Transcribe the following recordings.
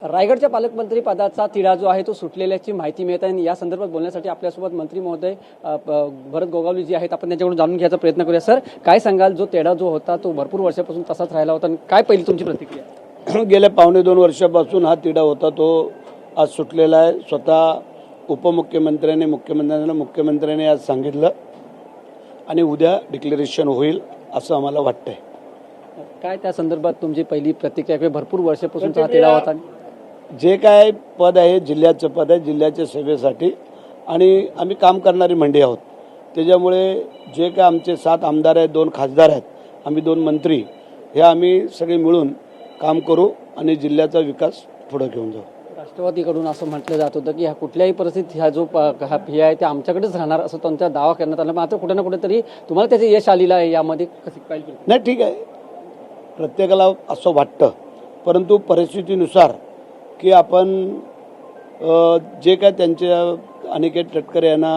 रायगडच्या पालकमंत्री पदाचा तिढा जो आहे तो सुटलेल्याची माहिती मिळत आहे आणि या संदर्भात बोलण्यासाठी आपल्यासोबत मंत्री महोदय भरत गोगावले जी आहेत. आपण त्यांच्याकडून जाणून घ्यायचा प्रयत्न करूया. सर, काय सांगाल, जो तिढा जो होता तो भरपूर वर्षापासून तसाच राहिला होता, काय पहिली तुमची प्रतिक्रिया? गेल्या 2.5 वर्षापासून हा तिढा होता तो आज सुटलेला आहे. स्वतः उपमुख्यमंत्र्यांनी मुख्यमंत्र्यांनी आज सांगितलं आणि उद्या डिक्लेरेशन होईल असं आम्हाला वाटतंय. काय त्या संदर्भात तुमची पहिली प्रतिक्रिया? भरपूर वर्षापासून हा तिढा होता. जे काय पद आहे जिल्ह्याचं पद आहे, जिल्ह्याच्या सेवेसाठी, आणि आम्ही काम करणारी मंडळी आहोत. त्याच्यामुळे जे काय आमचे 7 आमदार आहेत, 2 खासदार आहेत, आम्ही 2 मंत्री, हे आम्ही सगळे मिळून काम करू आणि जिल्ह्याचा विकास पुढे घेऊन जाऊ. राष्ट्रवादीकडून असं म्हटलं जात होतं की कुठल्याही परिस्थितीत हा जो फी आहे ते आमच्याकडेच राहणार असं त्यांचा दावा करण्यात आला. मात्र कुठे ना कुठेतरी तुम्हाला त्याचे यश आलेलं आहे यामध्ये. कशी काय? नाही, ठीक आहे, प्रत्येकाला असं वाटतं, परंतु परिस्थितीनुसार की आपण जे काय त्यांच्या अनिकेत तटकरे यांना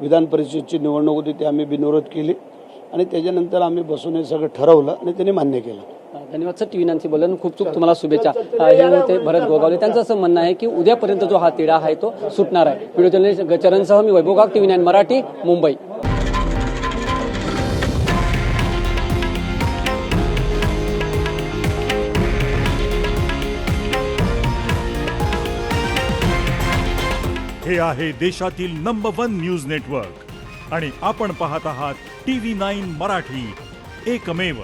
विधान परिषदेची निवडणूक होती ते आम्ही बिनविरोध केली आणि त्याच्यानंतर आम्ही बसून हे सगळं ठरवलं आणि त्यांनी मान्य केलं. धन्यवाद सर. टीव्ही 9 बोलून खूप तुम्हाला शुभेच्छा. हे होते भरत गोगावले. त्यांचं असं म्हणणं आहे की उद्यापर्यंत जो हा तिढा आहे तो सुटणार आहे. व्हिडिओ जर्नलिस्ट चरणसह मी वैभव गाग, टीव्ही 9 मराठी, मुंबई. हे आहे देशातील नंबर 1 न्यूज नेटवर्क आणि आपण पाहत आहात टीव्ही 9 मराठी, एकमेव.